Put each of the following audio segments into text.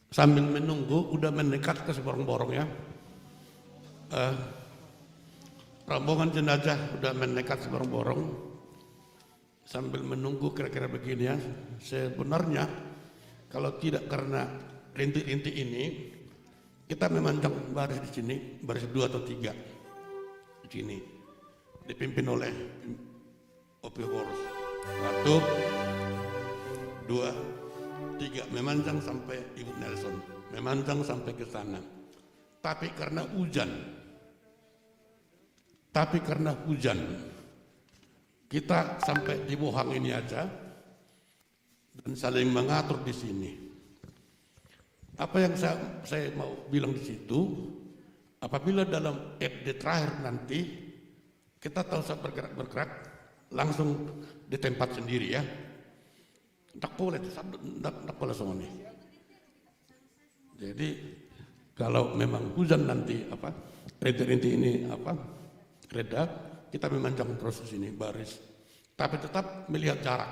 Sambil menunggu, udah mendekat ke seborong-borong ya. Rombongan jenazah udah mendekat seborong-borong. Sambil menunggu kira-kira begini ya. Sebenarnya kalau tidak karena rintik-rintik ini, kita memanjang baris di sini, baris 2 atau 3 di sini, dipimpin oleh Opi Horus. 1, 2, 3, memanjang sampai Ibu Nelson, memanjang sampai ke sana. Tapi karena hujan, kita sampai di Bohang ini aja dan saling mengatur di sini. Apa yang saya mau bilang di situ, apabila dalam FD terakhir nanti kita tahu saat bergerak langsung di tempat sendiri ya. Tak boleh semua nih. Jadi kalau memang hujan nanti rintik-rintik ini reda, kita memanjang proses ini baris, tapi tetap melihat jarak.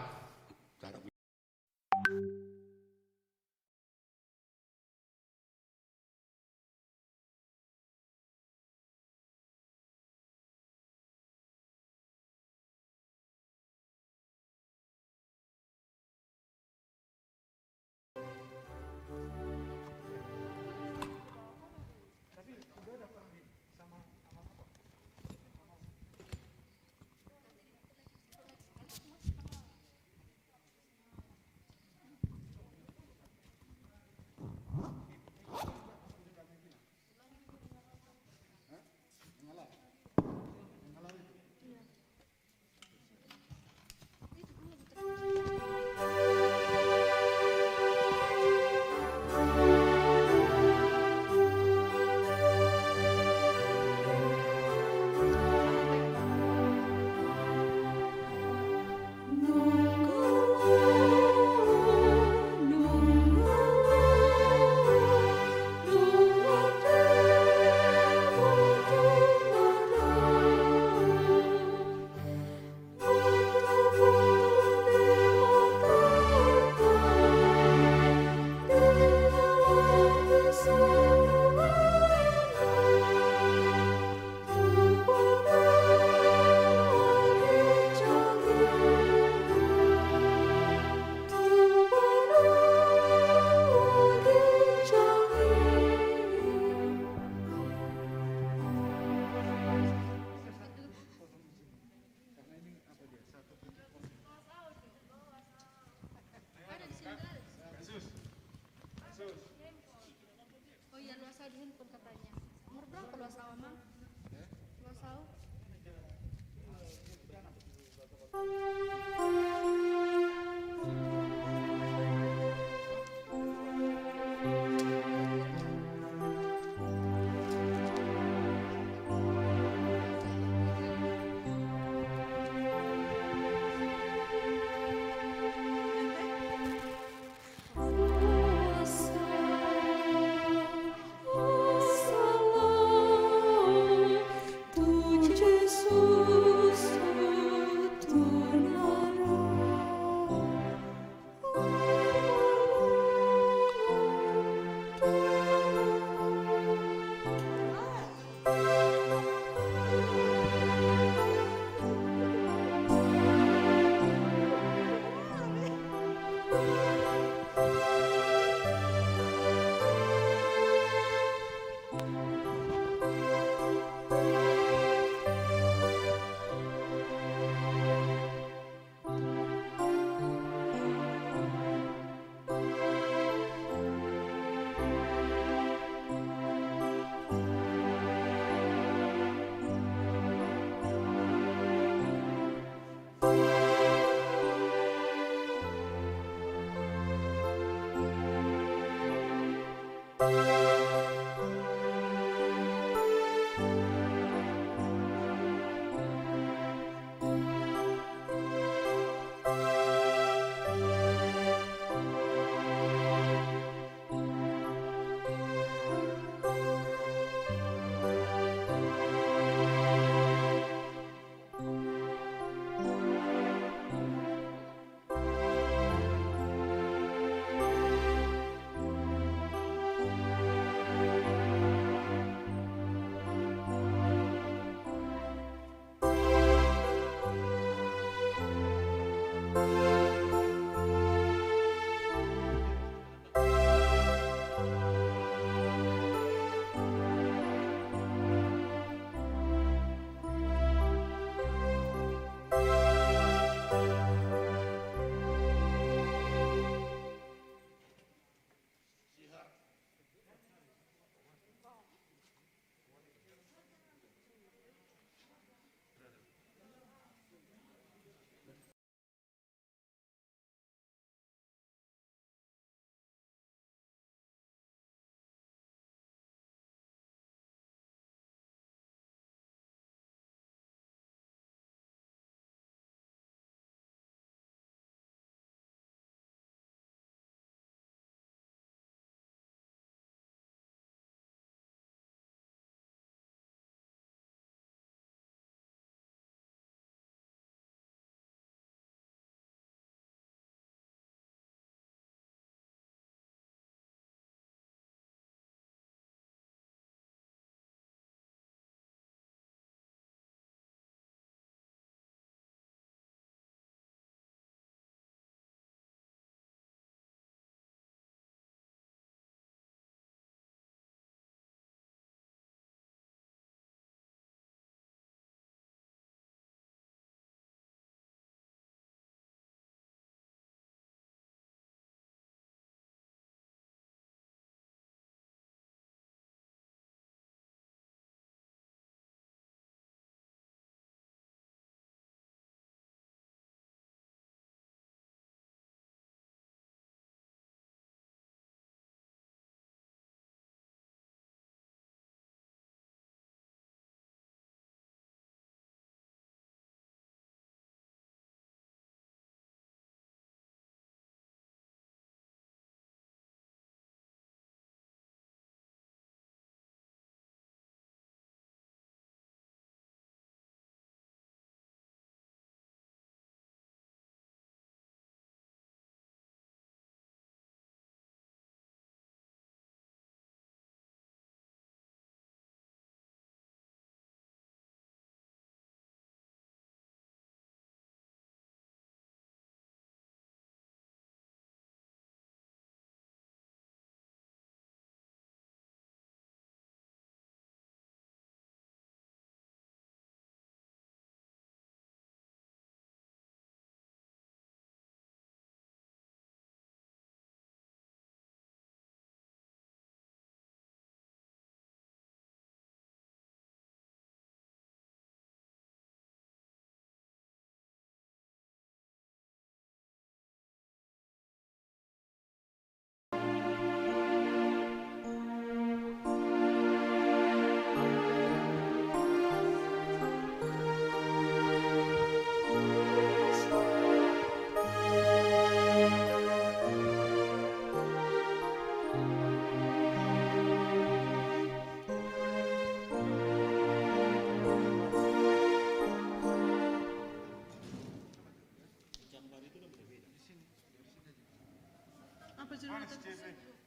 353.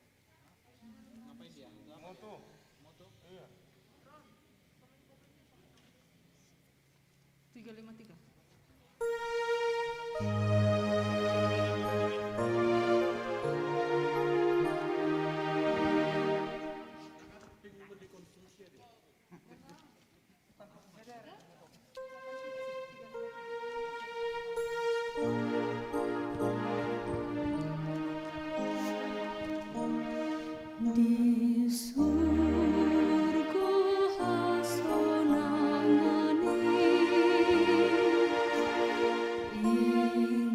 Di surga hasonangane inganan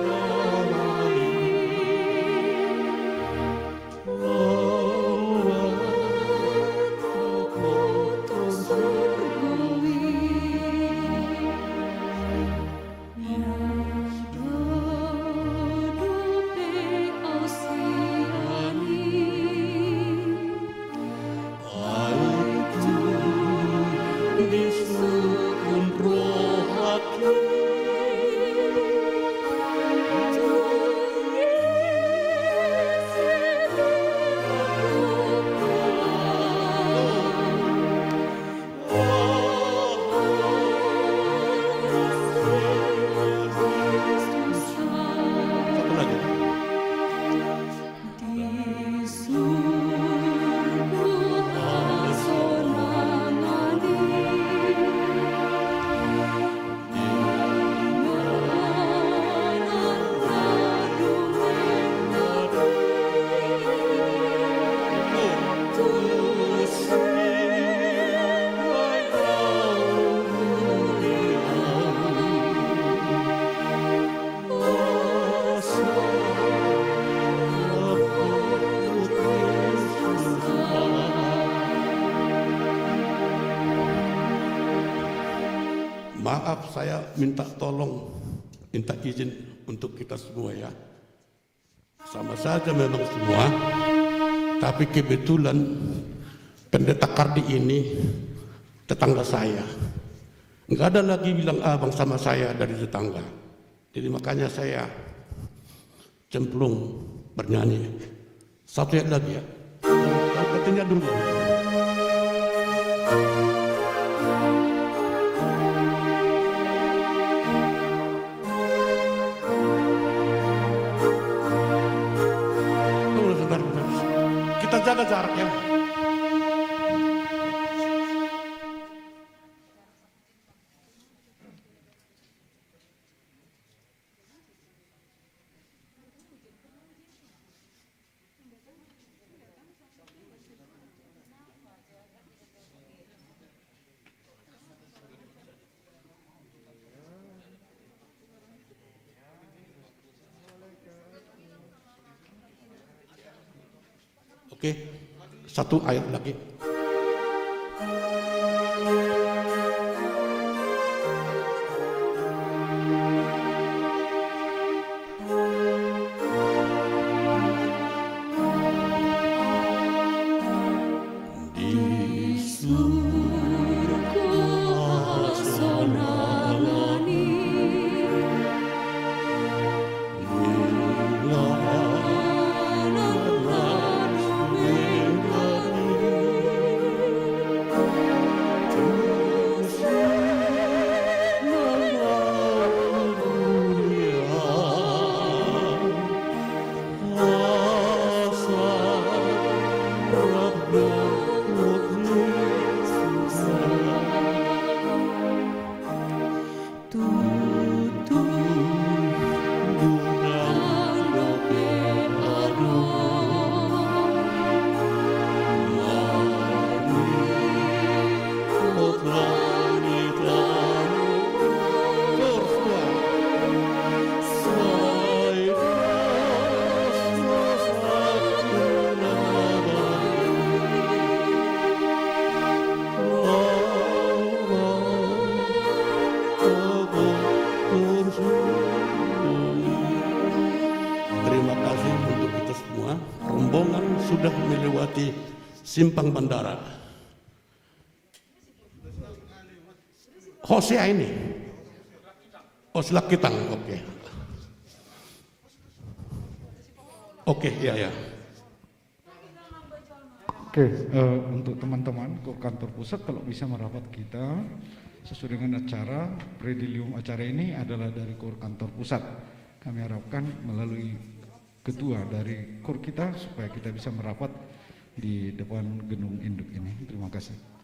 narumengane Satu lagi. Maaf, saya minta tolong, minta izin untuk kita semua ya. Sama saja memang semua, tapi kebetulan pendeta Kardi ini tetangga saya. Enggak ada lagi bilang abang sama saya dari tetangga. Jadi makanya saya cemplung bernyanyi. Satu yang lagi ya. Katanya dulu. Kita jaga jarak ya. Oke, satu ayat lagi. sudah melewati simpang bandara. Hosea ini. Oh, Selakitang, oke. Oke, ya. Oke, untuk teman-teman ke kantor pusat kalau bisa merapat kita sesuai dengan acara predium acara ini adalah dari KOR kantor pusat. Kami harapkan melalui ketua dari KOR kita supaya kita bisa merapat di depan gedung induk ini. Terima kasih.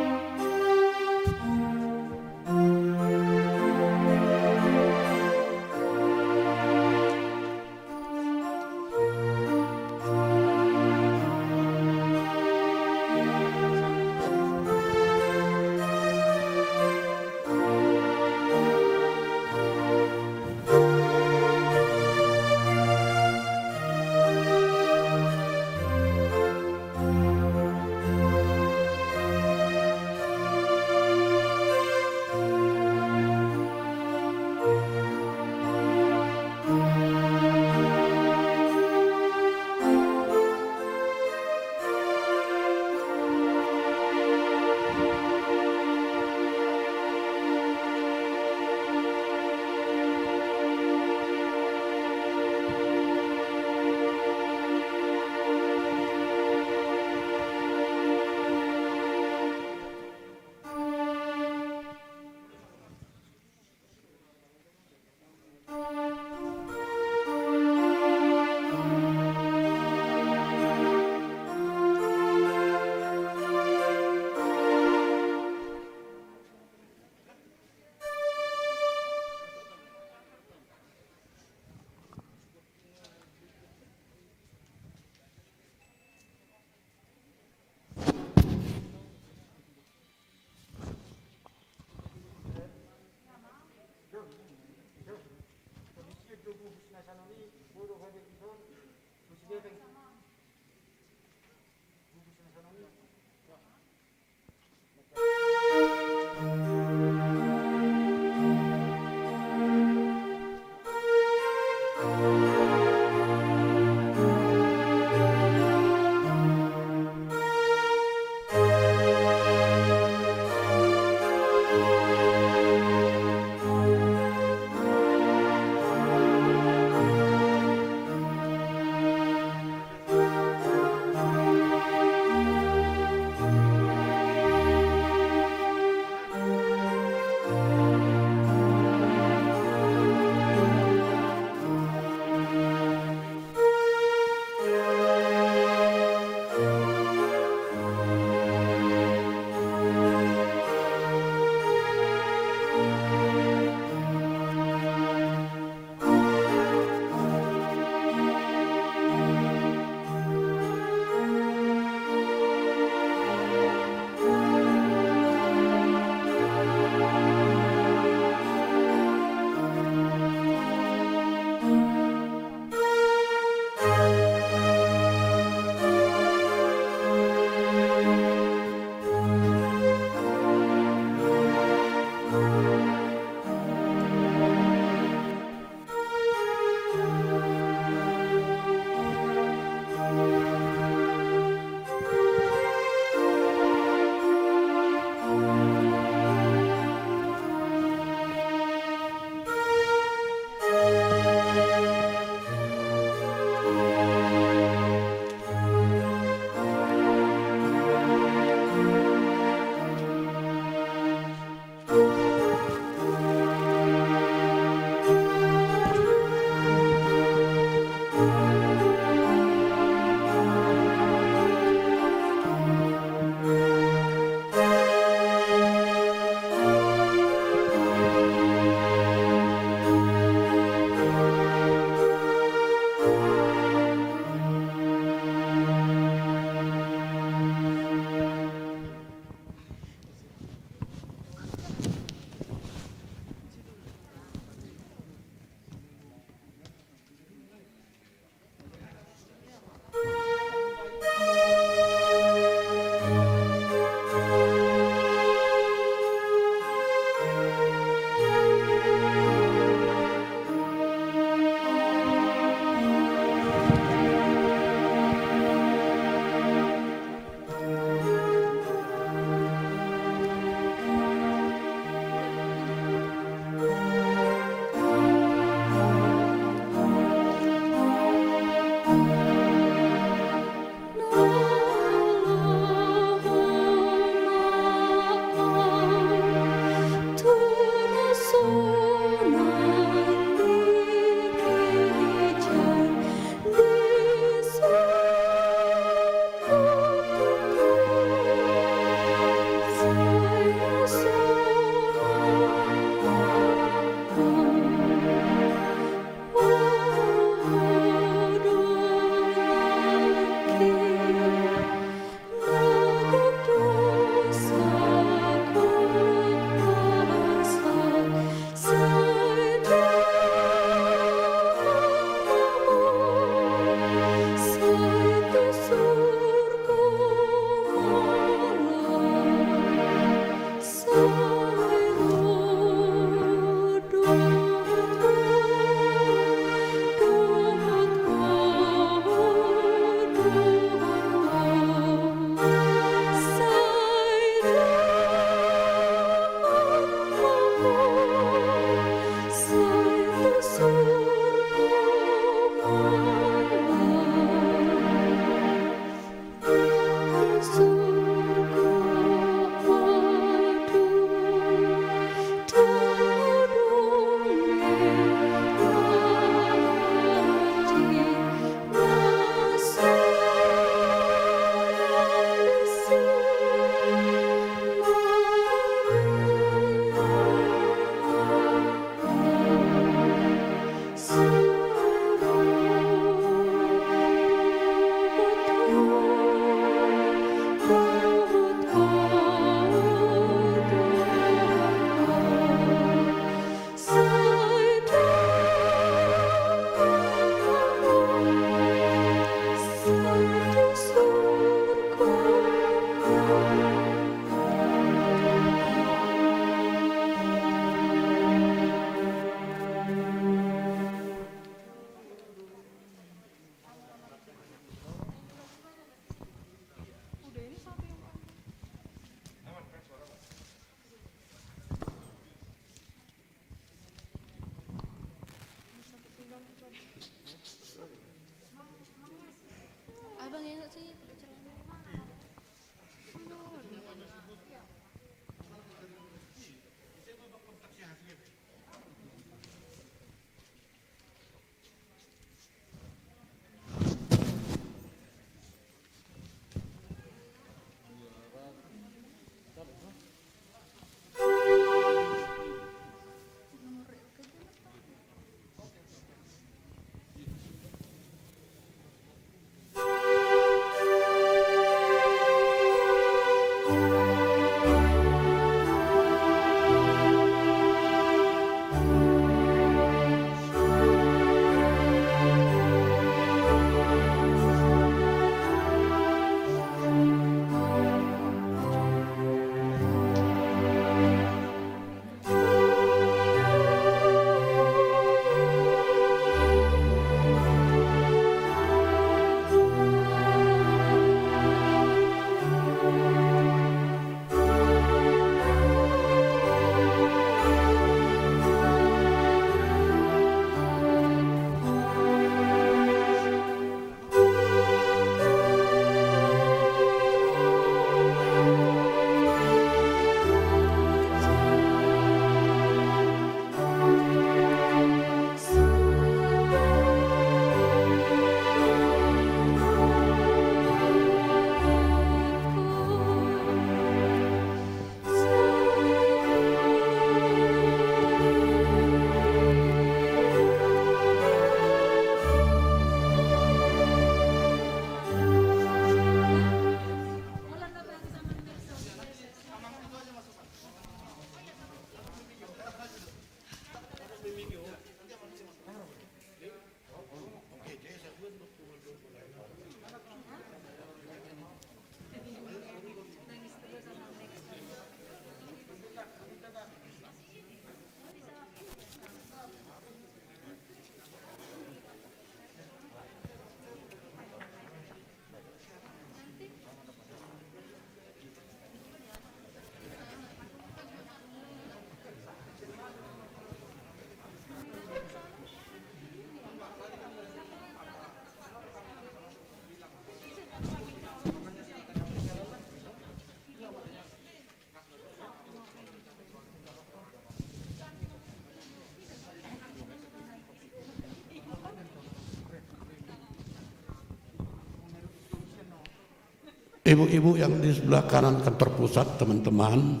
Ibu-ibu yang di sebelah kanan kantor pusat, teman-teman,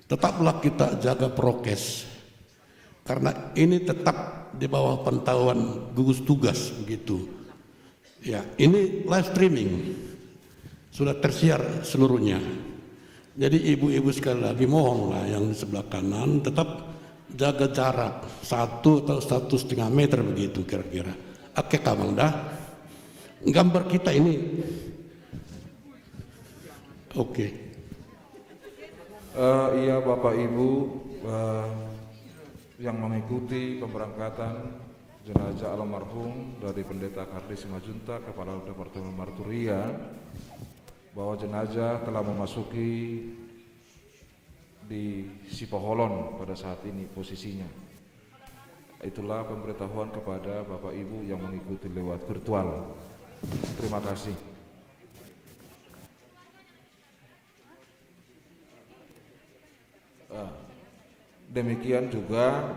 tetaplah kita jaga prokes. Karena ini tetap di bawah pantauan gugus tugas begitu. Ya, ini live streaming. Sudah tersiar seluruhnya. Jadi ibu-ibu sekali lagi mohonlah yang di sebelah kanan tetap jaga jarak 1 atau 1,5 meter begitu kira-kira. Oke Kamang dah. Gambar kita ini. Oke. Iya Bapak Ibu yang mengikuti pemberangkatan jenazah almarhum dari Pendeta Kardi Simajuntak, Kepala Departemen Marturia, bahwa jenazah telah memasuki di Sipoholon pada saat ini posisinya. Itulah pemberitahuan kepada Bapak Ibu yang mengikuti lewat virtual. Terima kasih. Demikian juga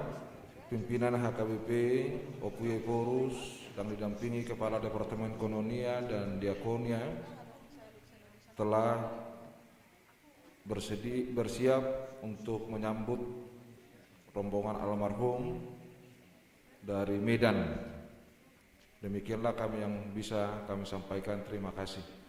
pimpinan HKBP Opuye Porus yang didampingi Kepala Departemen Kononia dan Diakonia telah bersiap untuk menyambut rombongan almarhum dari Medan. Demikianlah kami yang bisa kami sampaikan. Terima kasih.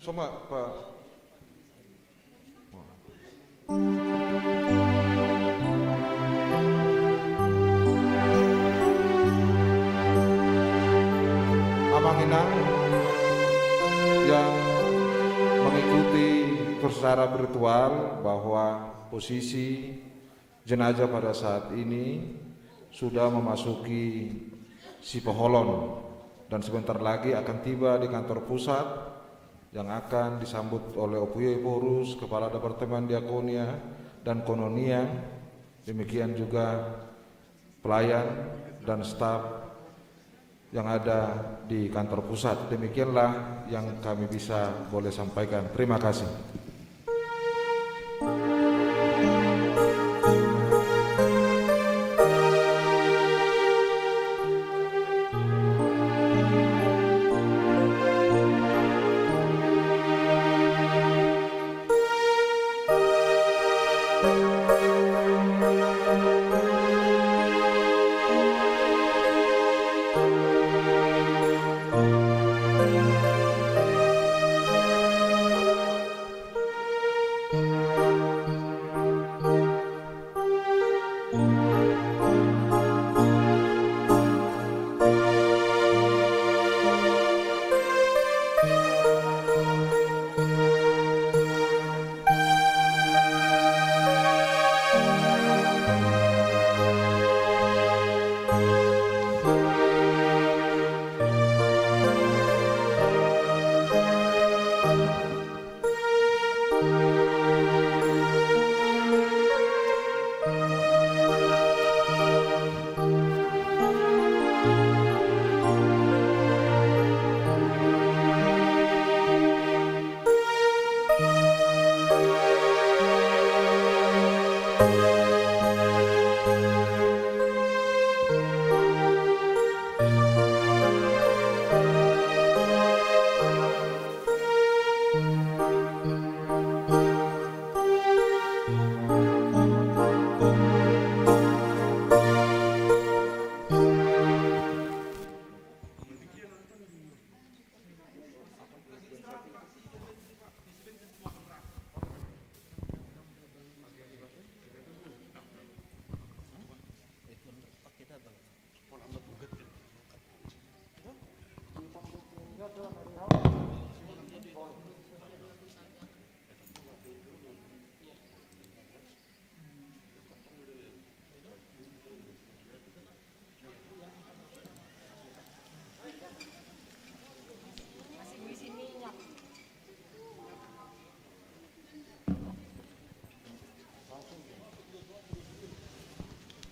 Sama Pak. Abang Inang yang mengikuti secara virtual bahwa posisi jenazah pada saat ini sudah memasuki Sipoholon dan sebentar lagi akan tiba di kantor pusat yang akan disambut oleh Opuye Porus, Kepala Departemen Diakonia dan Kononia, demikian juga pelayan dan staf yang ada di kantor pusat. Demikianlah yang kami bisa boleh sampaikan. Terima kasih.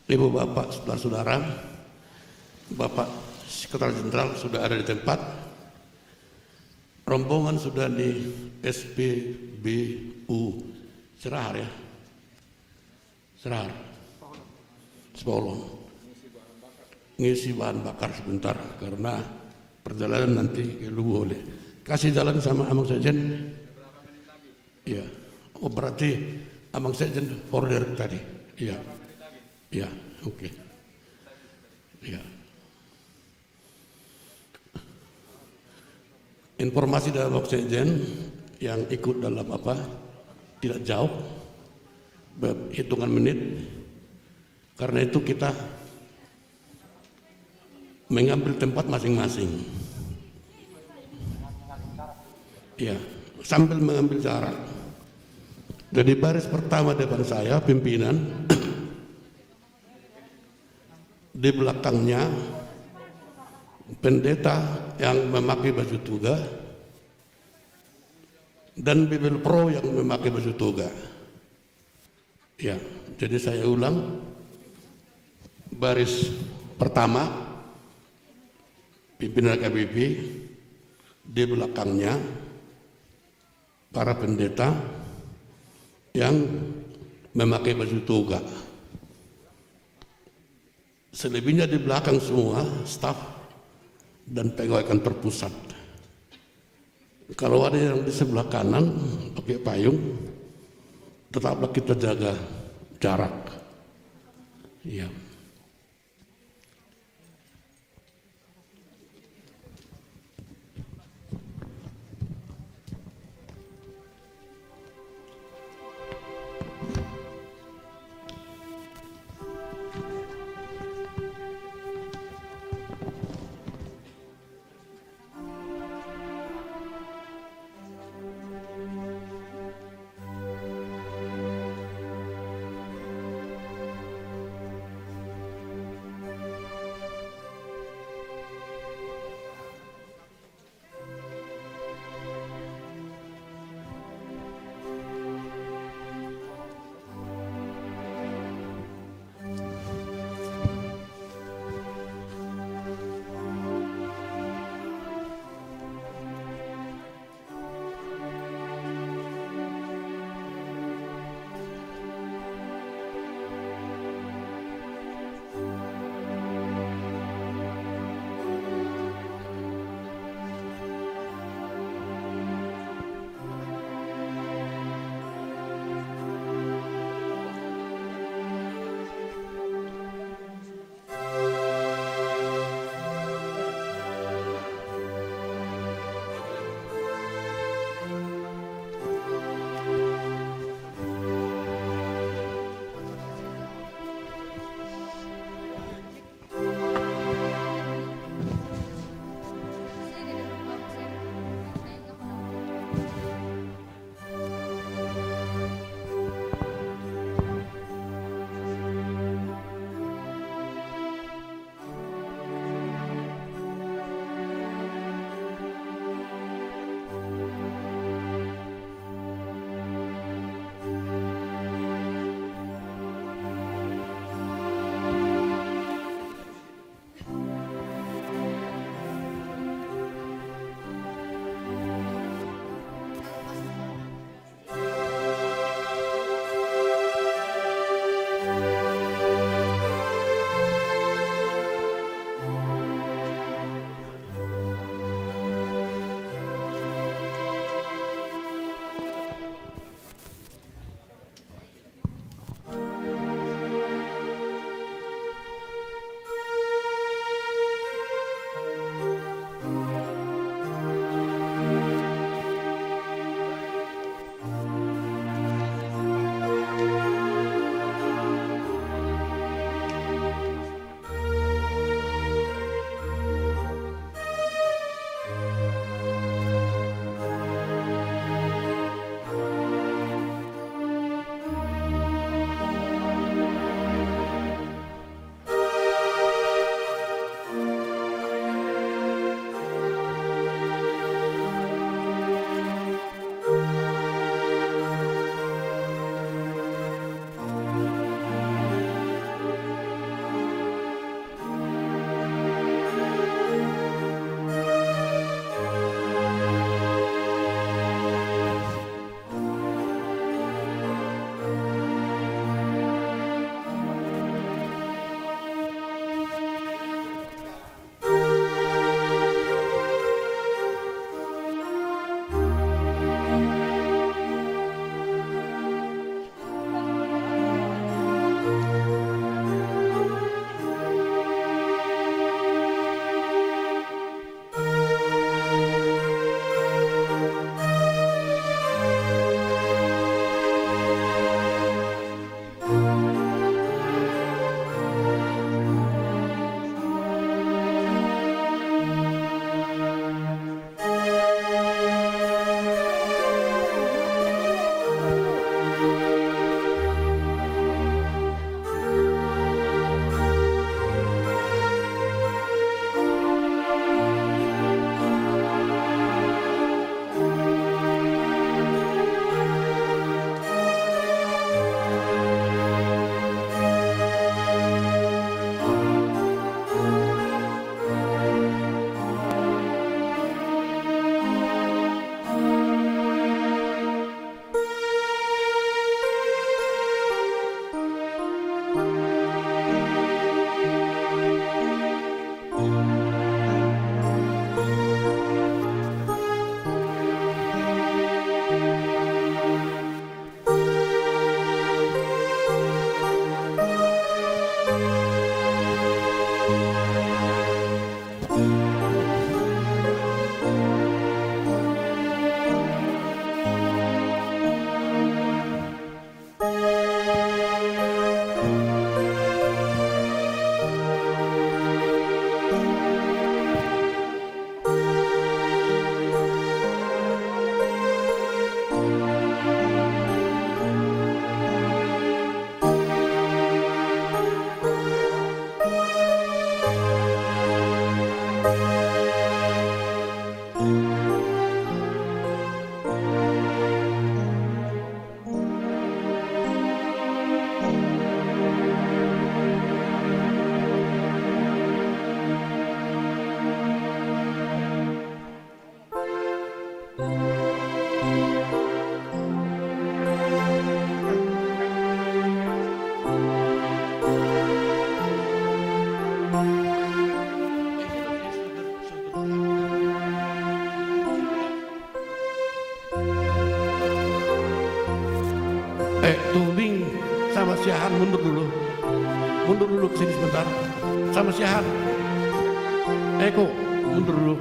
Ibu bapak saudara-saudara, Bapak Sekretaris Jenderal sudah ada di tempat, rombongan sudah di SPBU Serahar ya, Serahar, Sepolong, ngisi bahan bakar sebentar karena perjalanan nanti ke Luwu oleh kasih jalan sama Amang Sekjen. Iya, oh berarti Amang Sekjen order tadi, iya. Ya, oke. Ya. Informasi dari Bapak Sekjen yang ikut dalam apa? Tidak jauh, hitungan menit. Karena itu kita mengambil tempat masing-masing. Ya, sambil mengambil jarak. Jadi baris pertama depan saya pimpinan. Di belakangnya pendeta yang memakai baju toga dan Bibel Pro yang memakai baju toga. Ya, jadi saya ulang, baris pertama pimpinan KBP, di belakangnya para pendeta yang memakai baju toga. Selebihnya di belakang semua staf dan pegawai kantor pusat. Kalau ada yang di sebelah kanan pakai payung, tetaplah kita jaga jarak. Ya. sama Siahan mundur dulu. Mundur dulu ke sini sebentar. Sama Siahan. Eko, mundur dulu.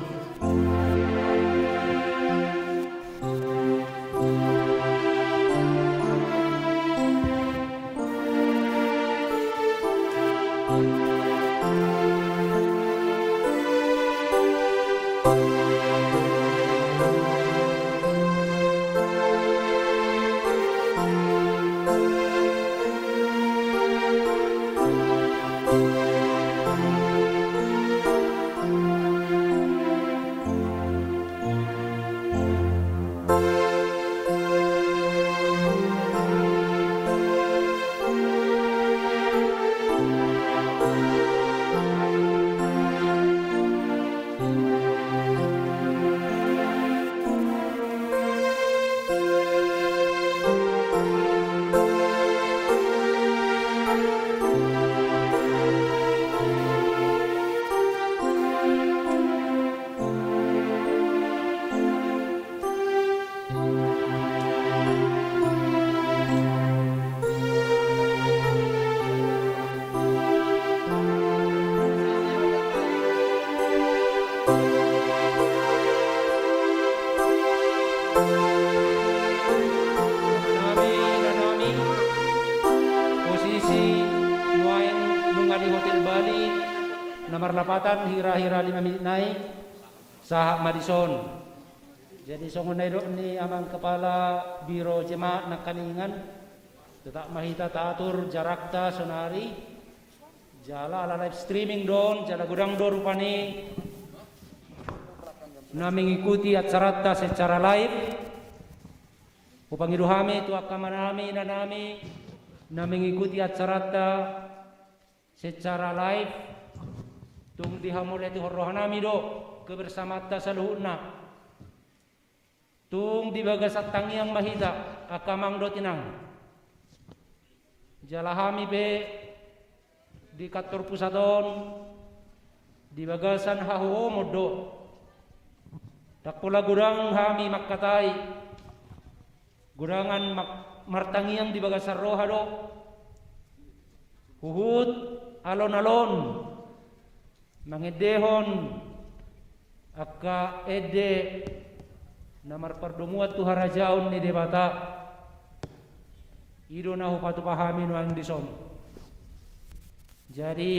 Nanami posisi nuain nunga di Hotel Bali nomor 8 hira-hira 5 menit naik sahak Madison. Jadi songonai dok ni amang kepala biro jemaat nak kaningan tetap mahita taatur jarak ta sonari jala ala live streaming don jala gudang do rupani na mengikuti acara ta secara live upangidu hami tu akamanami nanami na mengikuti acara ta secara live tung dihamul itu rohanami do kebersama ta saluhuna tung di bagasat tangiang mahita akamang do tinang jalahami be di kantor pusaton di bagasan haho modo takpola gurang hami makkatai gurangan martangiang di bagasar roha do huhut alon-alon mangedehon akka ede namar perdomuat tu harajaun ni debata ido nahu patu pahami nuang dison jadi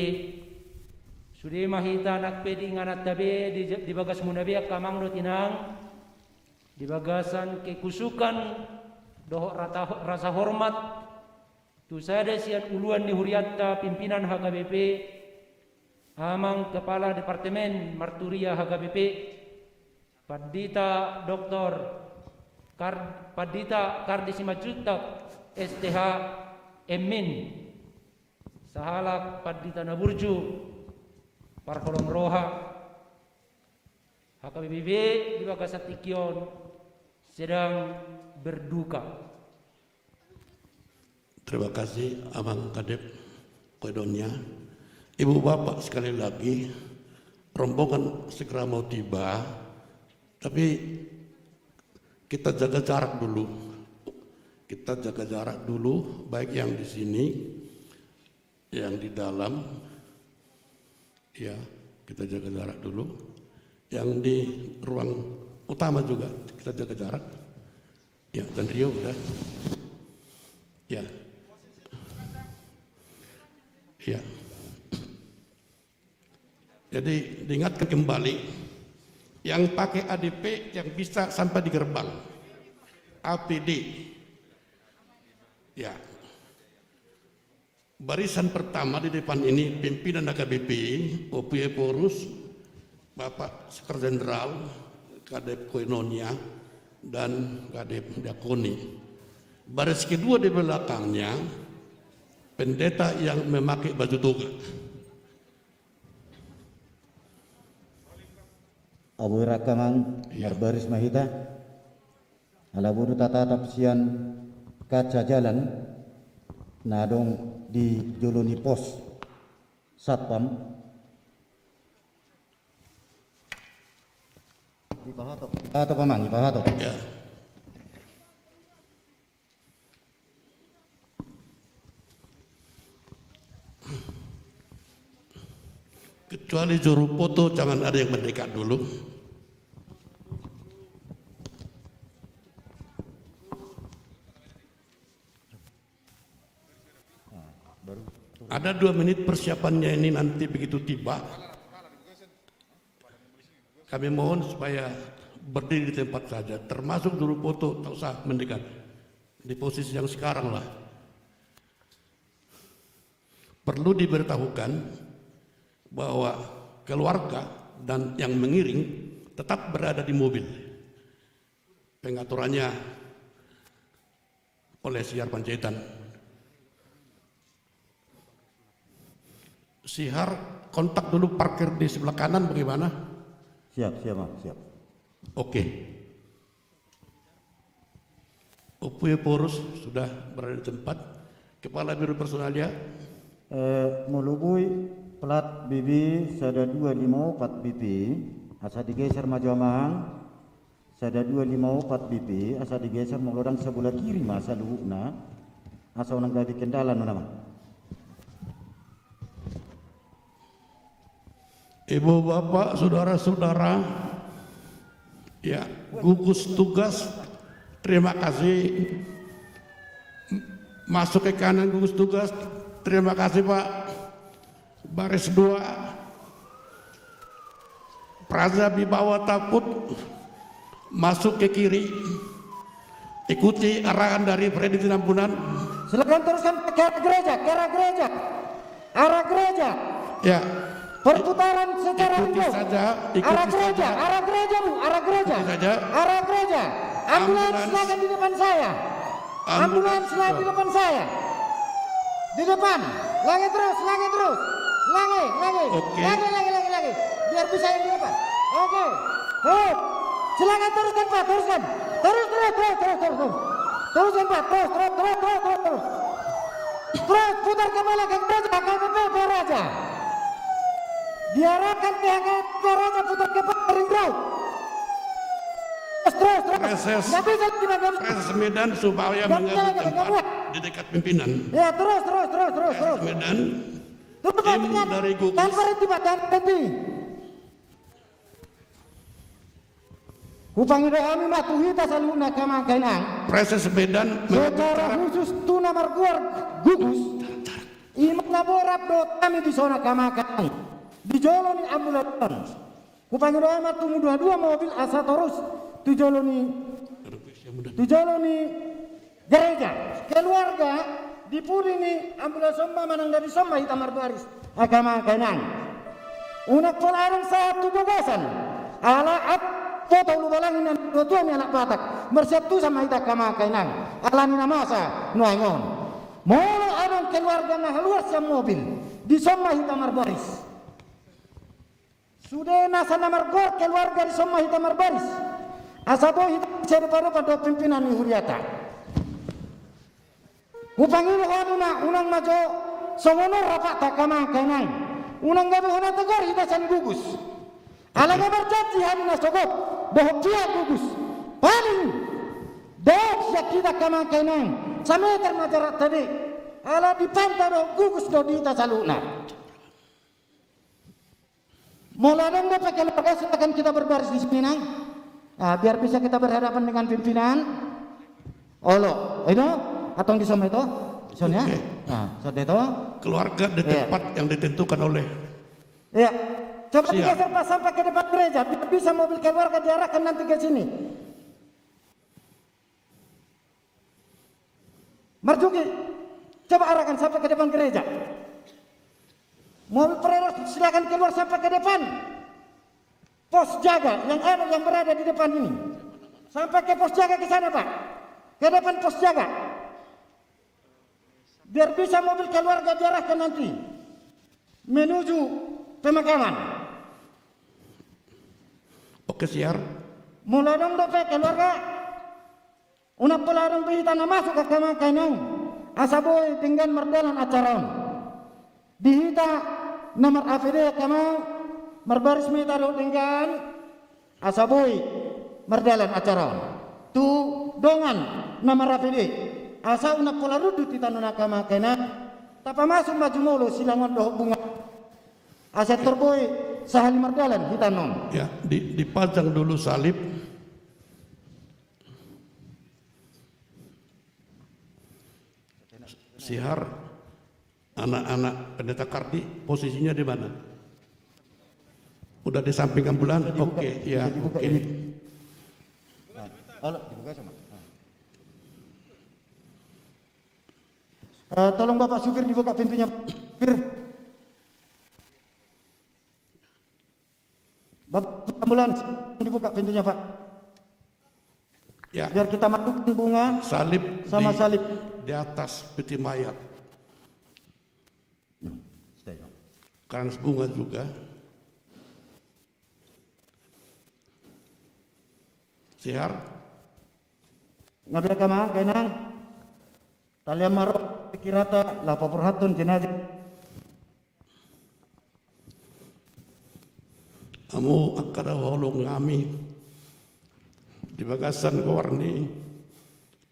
sudah mahita nak pedi nganat tabe di bagas munabi akamang do tinang di bagasan kekusukan doh rasa hormat tu sada sian uluan di huriatta pimpinan HKBP amang kepala departemen Marturia HKBP Padita Dr. Padita Kardisimajutak STH Emin Sahalak Padita Naburju Parkolong Roha HKBP di Bagasatikion sedang berduka. Terima kasih Amang Kadep Kodonya. Ibu bapak sekali lagi rombongan segera mau tiba. Tapi kita jaga jarak dulu. Kita jaga jarak dulu, baik yang di sini, yang di dalam. Ya, kita jaga jarak dulu. Yang di ruang utama juga kita jaga jarak. Ya, dan Rio udah. Ya. Ya. Jadi diingatkan kembali. Yang pakai ADP yang bisa sampai di gerbang APD ya barisan pertama di depan ini pimpinan HKBP OPE Porus Bapak Sekretaris Jenderal Kadep Koinonia dan Kadep Diakoni. Baris kedua di belakangnya pendeta yang memakai baju toga. Abu Rakamang berbaris mahita alaburu tata tapsian kaca jalan nadong di joloni pos satpam di pahato pamang di pahato Ya. Kecuali juru foto jangan ada yang mendekat dulu. Ada 2 menit persiapannya ini, nanti begitu tiba kami mohon supaya berdiri di tempat saja, termasuk juru foto tak usah mendekat di posisi yang sekarang lah. Perlu diberitahukan bahwa keluarga dan yang mengiring tetap berada di mobil. Pengaturannya oleh Sihar Panjaitan. Sihar, kontak dulu parkir di sebelah kanan bagaimana? Siap, Bang, siap. Oke. Opuye Porus sudah berada di tempat. Kepala Biro Personalia. Mulubui plat BB sada 254 BP asa digeser maju amang sada 254 BP asa digeser melodang sebelah kiri masa luhukna asa unang dari kendala nama. Ibu bapak saudara-saudara, ya gugus tugas terima kasih. Masuk ke kanan gugus tugas, terima kasih Pak. Baris 2 Praza Bibawa Taput masuk ke kiri, ikuti arahan dari Freddy Tinampunan. Silakan teruskan ke arah gereja, arah gereja. Ya, Perputaran secara ikuti umum. saja, Arah ikuti gereja, saja. arah gereja Bu, arah gereja. Ikuti saja. Arah gereja. Ambulans Ambulans. silakan di depan saya. Ambulans silakan di depan saya. Di depan. Lagi terus. Lagi. Oke. Lagi. Biar bisa yang di depan. Oke. Terus. Silakan teruskan Pak, teruskan. Terus. Teruskan Pak, terus. Terus putar kepala ke gereja, KPP Raja. Diarahkan pihak Raja putar kepala ring road. Terus. Reses. Nggak bisa dimakan. Proses Medan supaya Nggak mengambil bisa, tempat nggak. di dekat pimpinan. Ya terus. Proses Medan, Terus tim Pak, dari gugus. tanpa berhenti Pak, tanpa berhenti. Upang ida kami matuhita saluna kama kainang. Proses Medan Secara khusus tuna marguar gugus. Iman laborap do kami di zona kama kainang. Di jolo ni ambulans. Upang ida kami matumu 22 mobil asa terus. Di jolo ni gereja. Keluarga dipuri ni ambulans somma manang dari somma hitam marbaris. Agama kainang. Unak polarang satu bagasan. Ala foto lu balangin dan dua ni anak Batak bersatu sama kita kama kainang alani namasa nuangon molo adon keluarga nah luar sa mobil di somma hitam marbaris sudah nasa namar gor keluarga di somma hitam marbaris asabo hitam cari pada pimpinan Huriata upangin honuna unang majo songono rapat tak kama kainang unang gabi hona tegar hitasan gugus ala gambar janji hani nasogok bahwa dia gugus paling dok kita kama kainang sameter majarat tadi ala dipantau do gugus do dita saluna moladong do pakai keluarga silakan kita berbaris di sini nang biar bisa kita berhadapan dengan pimpinan olo itu atau di sana itu soalnya sudah itu keluarga di tempat yang ditentukan oleh. ya. Coba Siap. digeser Pak sampai ke depan gereja, bisa mobil keluarga diarahkan nanti ke sini. Marjuki, coba arahkan sampai ke depan gereja. Mobil pereros silakan keluar sampai ke depan. Pos jaga yang berada di depan ini. Sampai ke pos jaga ke sana Pak. Ke depan pos jaga. Biar bisa mobil keluarga diarahkan nanti menuju pemakaman. Oke Sihar. Mula dong dope keluarga. Una pelarang berita masuk ke kama kainang. Asaboy tinggal merdalan acaran. Dihita nomor APD kama merbaris mita do tinggal. Asaboy merdalan acaran. Tu dongan nomor APD. Asa una pelarudut di tanah kama kainang. Tapa masuk maju mulu silangon doh bunga. Aset terboi sahali mardalan kita non. Ya, dipajang dulu salib. Sihar, anak-anak pendeta Kardi posisinya di mana? Udah di samping ambulan? Oke, ya, dibuka oke. ini. Halo, dibuka sama. Tolong Bapak supir dibuka pintunya. Supir. Bapak ambulans dibuka pintunya Pak. Ya, Biar kita masukkan bunga salib sama salib. di atas peti mayat. Krans bunga juga. Sihar, Ngabiak kama kenang. Talian marok pikirata lapapurhatun jenazah. kamu akada holong ngami di bagasan warni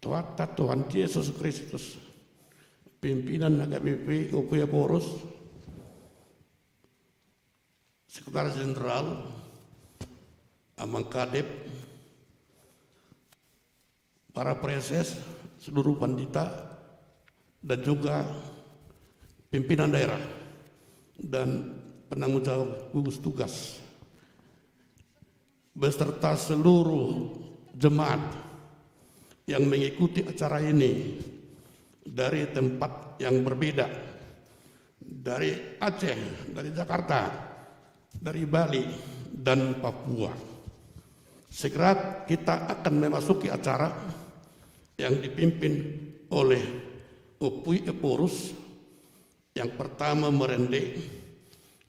tuata Tuhan Yesus Kristus pimpinan HKBP Upaya Poros Sekretaris Jenderal Amang Kadep para preses seluruh pandita dan juga pimpinan daerah dan penanggung jawab gugus tugas beserta seluruh jemaat yang mengikuti acara ini dari tempat yang berbeda, dari Aceh, dari Jakarta, dari Bali, dan Papua. Segera kita akan memasuki acara yang dipimpin oleh Upui Eporus, yang pertama merende,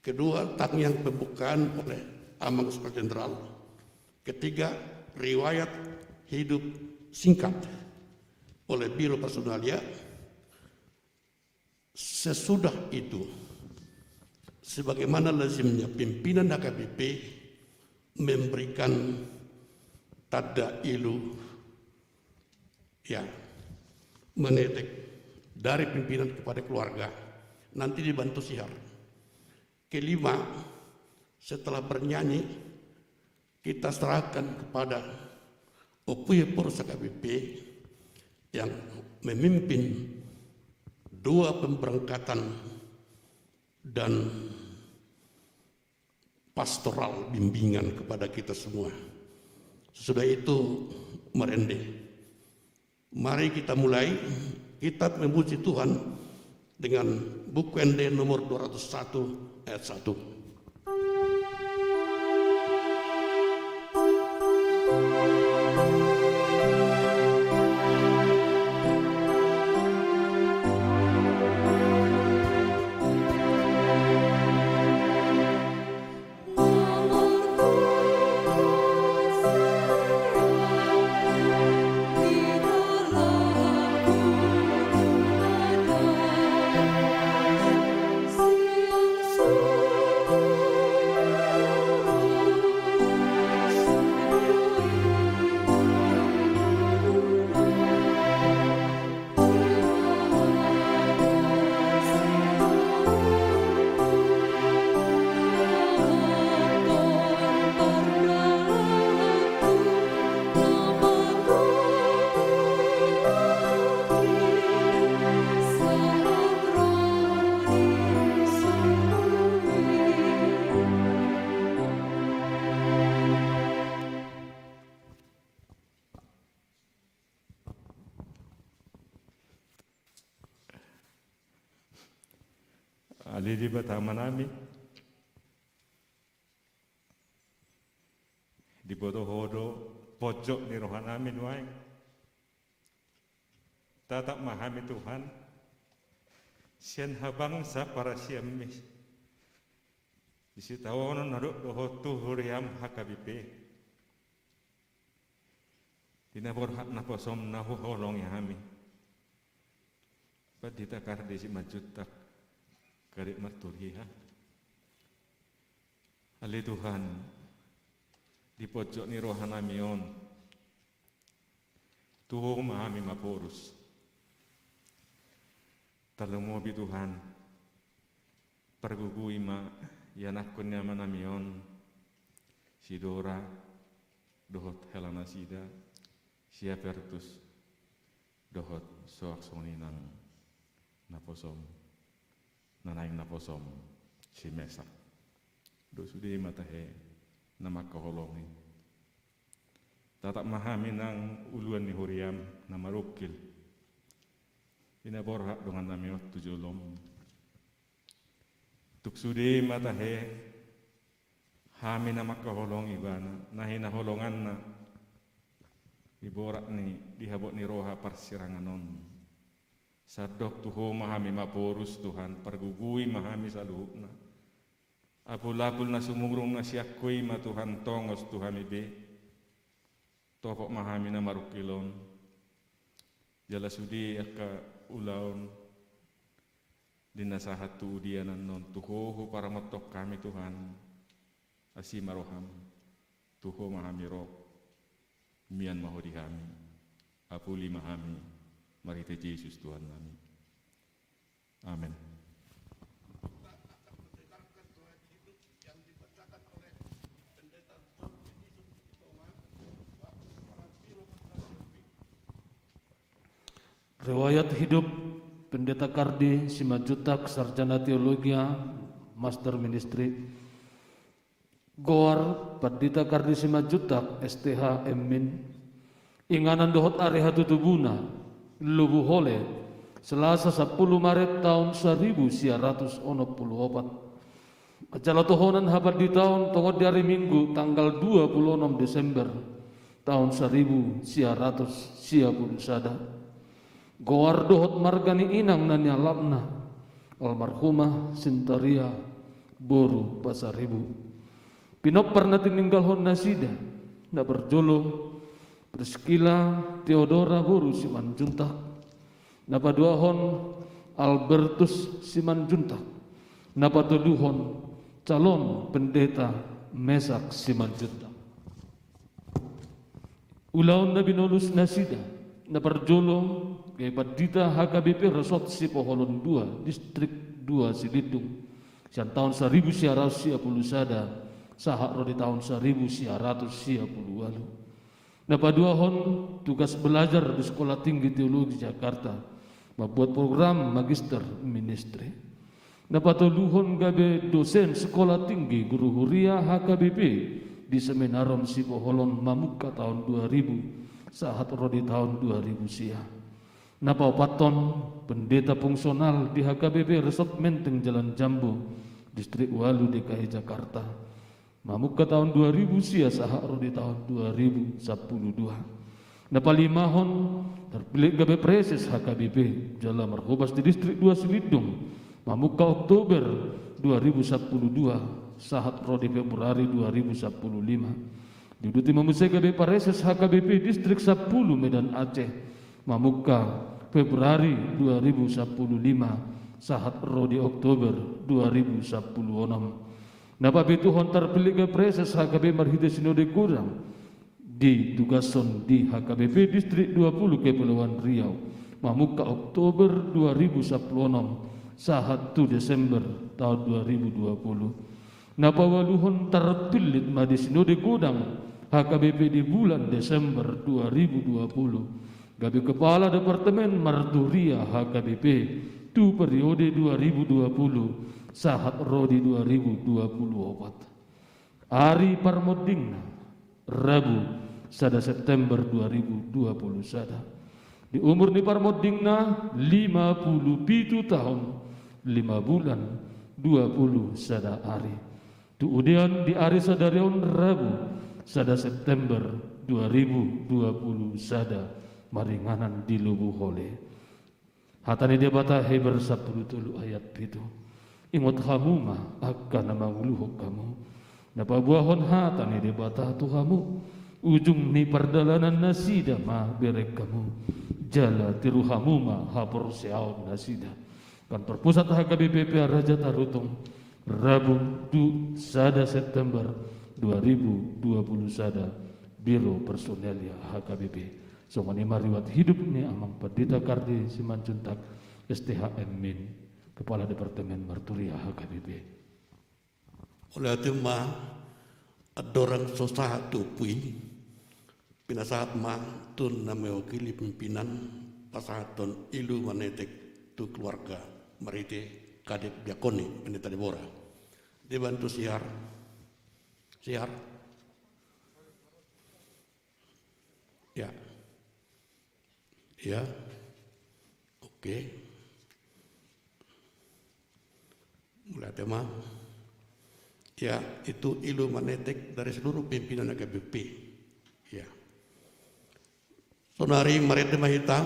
kedua tanggiang pembukaan oleh Amang Sekretaris Jenderal, ketiga riwayat hidup singkat oleh Biro Personalia. Sesudah itu, sebagaimana lazimnya pimpinan HKBP memberikan tanda ilu ya menetek dari pimpinan kepada keluarga, nanti dibantu sihar. Kelima, setelah bernyanyi kita serahkan kepada Upaya Poros HKBP yang memimpin dua pemberangkatan dan pastoral bimbingan kepada kita semua. Sesudah itu merende. Mari kita mulai, kita memuji Tuhan dengan buku ND nomor 201 ayat 1. Ali di Batama nami di bodoh-bodoh pojok ni rohan amin wae tatap mahami Tuhan sian habangsa para siamis isi tawono naruk doho tuhuriam HKBP dinabor hak naposom nahu holong ya hami padita kardesi majutak Karib Marturia. Ali Tuhan di pojok ni rohana mion tuho mahami maporus talemo bi Tuhan pergugui ma yanakun manamion sidora dohot helana sida siapertus dohot soak soninang naposom nanaing naposom si mesak dosudi matahe nama kaholongi tatak mahami nang uluan ni huriam nama rukil inaborhak dengan namiot tujulom tuk sudi matahe hami nama kaholong ibana nahi na holongan na iborak ni dihabot ni roha parsiranganon sadok tuho mahami maporus Tuhan pergugui mahami saluhukna apul-apul na sumurung na siyakui ma Tuhan tongos Tuhan ibe tokok mahami na marukilon jala sudi aka ulaon dinasahat tu udianan non tuho para motok kami Tuhan asi maroham tuho mahami roh mian mahodi kami apuli mahami marite Yesus Tuhan kami amin. Riwayat hidup Pendeta Kardi Simanjuntak, Sarjana Teologi, Master Ministry. Goar Pendeta Kardi Simanjuntak, STH Emin. Inganan dohot ari hatutubuna, Lubu Hole, Selasa 10 Maret tahun 1944. Acara tohonan habat di tahun tongot dari Minggu tanggal 26 Desember tahun 1941. Goar dohot margani inang nanya labna almarhumah Sintaria Boru Pasaribu. Pinop pernah tinggal hon nasida na berjolo Priscilla Theodora Boru Simanjuntak na paduahon Albertus Simanjuntak na patuduhon calon pendeta Mesak Simanjuntak. Ulaon na binolus nasida na berjolo kay Padita HKBP Resort Sipoholon 2 Distrik 2 Silidung siang tahun 1940 sahak rodi tahun 1940. Napaduahon tugas belajar di Sekolah Tinggi Teologi Jakarta membuat program Magister Ministry. Napatuluhon gabe dosen Sekolah Tinggi Guru Huria HKBP di Seminarom Sipoholon Mamuka tahun 2000 saat rodi tahun 2000 sia. Napaupaton pendeta fungsional di HKBP Resort Menteng Jalan Jambu Distrik Walu DKI Jakarta Mamuka tahun 2000 sia sahak rodi tahun 2012. Napalimahon terpilih gabe preses HKBP Jala Marhobas di Distrik 2 Silidung Mamuka Oktober 2012 sahat rodi Februari 2015. Diduti memusai gabe preses HKBP Distrik 10 Medan Aceh Mamuka Februari 2015 sahat rodi Oktober 2016. Napa bituhon terpilih ke preses HKB Marhide Sinode Kurang di tugason di HKBP Distrik 20 Kepulauan Riau Mamuka Oktober 2016 sahat 2 Desember tahun 2020. Napa waluhon terpilih madi Sinode Kurang HKBP di bulan Desember 2020 gabi Kepala Departemen Marturia HKBP tu periode 2020 sahat rodi 2024. Hari Parmodingna Rabu 1 September 2020 sada. Di umur ni Parmodingna 57 tahun 5 bulan 20 sada hari. Tu udian di hari sadarion Rabu 1 September 2020 sada. Maringanan di Lubu Hole. Hatani dia bata heber 10 ayat itu. Ingot kamu mah akan nama uluhuk kamu. Napa buahon hatani dia bata tu kamu. Ujung ni perdalanan nasida mah berek kamu. Jala tiru kamu mah hapor seaon nasida. Kantor pusat HKBP Raja Tarutung Rabu 1 September 2020 sada. Biro Personelia HKBP. Somani mariwat hidup ni amang Pendeta Kardi Simanjuntak STH Emin Kepala Departemen Marturia HKBP. oleh tema adorang sosah tupui pinasahat ma tun na mewakili pimpinan pasahaton ilu manetek tu keluarga merite kadep diakoni pendeta Debora dibantu siar ya oke. Mulai tema ya itu ilu manetek dari seluruh pimpinan AKBP ya. Sonari Marite Mahita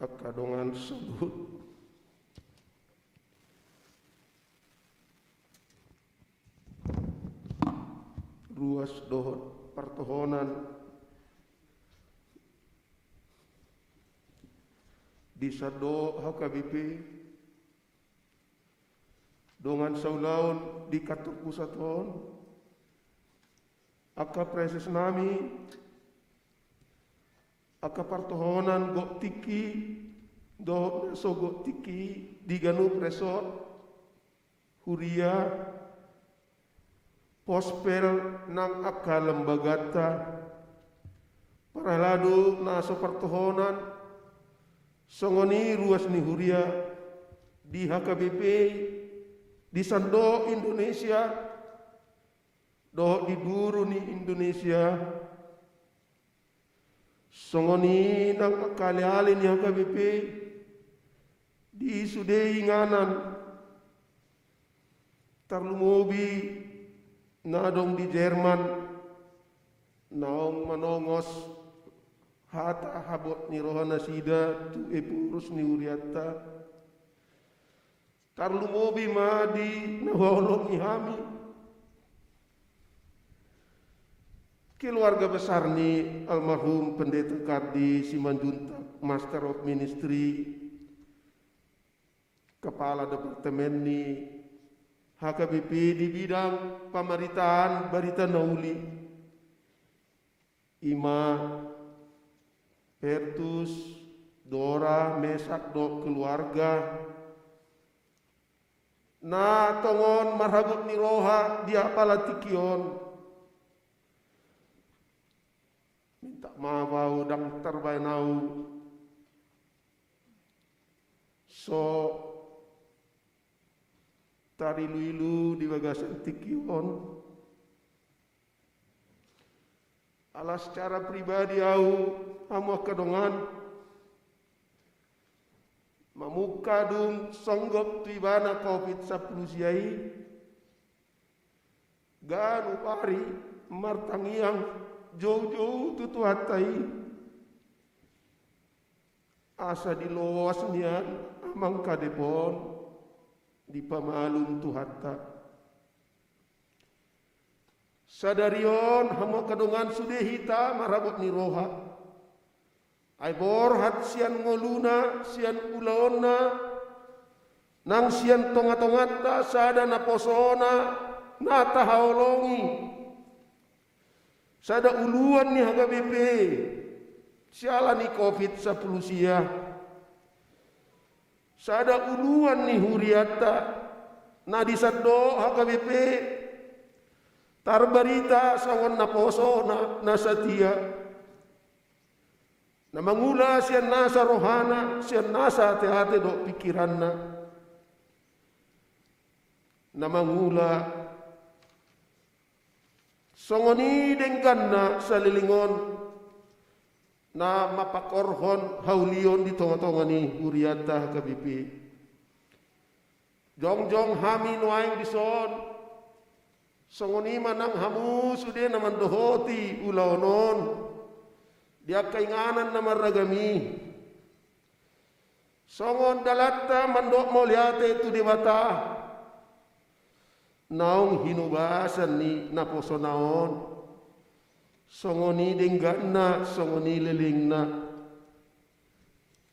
akadongan sebut ruas dohot pertohonan di sado HKBP dongan saulaun di Kantor Pusat hon aka preses nami aka pertohonan gok tiki do so gok tiki di Ganu Resort Huria pospel nang aka lembagata para ladu na so pertohonan songoni ruas ni Huria di HKBP di Sando Indonesia do di Duru ni Indonesia songoni nang kali-ali ni HKBP di Sudei nganan tarlumobi nadong di Jerman naong manongos hata habot ni rohana sida tu epurus ni uriata tarlumobi madi nawolong ihami keluarga besar ni almarhum Pendeta Kardi Simanjuntak, Master of Ministry, Kepala Departemen ni HKBP di bidang pemerintahan Barita Nauli, Ima, Pertus, Dora, Mesak, do keluarga, na tongon marhabut ni roha dia palatikion, minta maaf dang terbainau so tari luilu di bagasan tikion ala secara pribadi au amu kadongan mamukadung songgop tuibana COVID-19 siai ganu pari martangiang jauh-jauh tutu hatai asa diloas nian amang kadepon di pamalun tu hatta sadarion hama kadongan sudehita marabot ni roha ai borhat sian ngoluna sian ulaonna nang sian tonga-tongata sada naposona na tahaolongi sada uluan ni HKBP siala ni COVID-19 sia sada uluan ni Huriata na disaddo HKBP tarbarita sawan naposo na satia Na mangula sian nasa rohana, sian nasa hati-hati do pikiranna. Na mangula songoni dengkanna sa lilingon na mapakorhon haulion di tonga-tongani huriata kabipi. Jong-jong hami nuaing dison songoni manang hamu sude naman dohoti ulaonon. Dia kainganan na maragami. Songon dalatta mandok mo liate tu di bata. Naong hinubasan ni naposonaon. Songoni dengganna, songoni lelingna.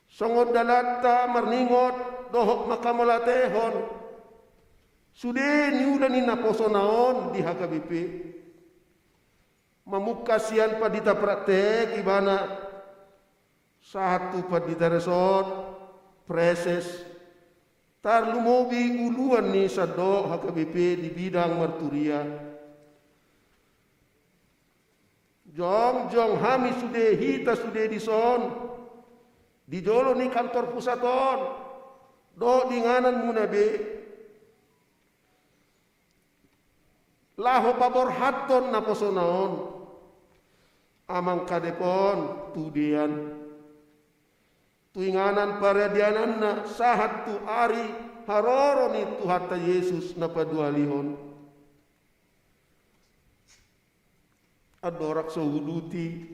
Songon dalatta marningot dohok makamolatehon. Sude niulan ni naposonaon di hakabipi. Mamukasian padita praktek ibana satu padita resort preses tar lumobi uluan ni sadok HKBP di bidang marturia. Jong hami sude hita sude dison di jolo ni kantor pusaton do dinganan munabe laho pabor haton na posonaon. Amang kadepon tudian tuinganan paradianan na sahat tu ari haroro ni Tuhan Yesus na padualihon adorak sahuduti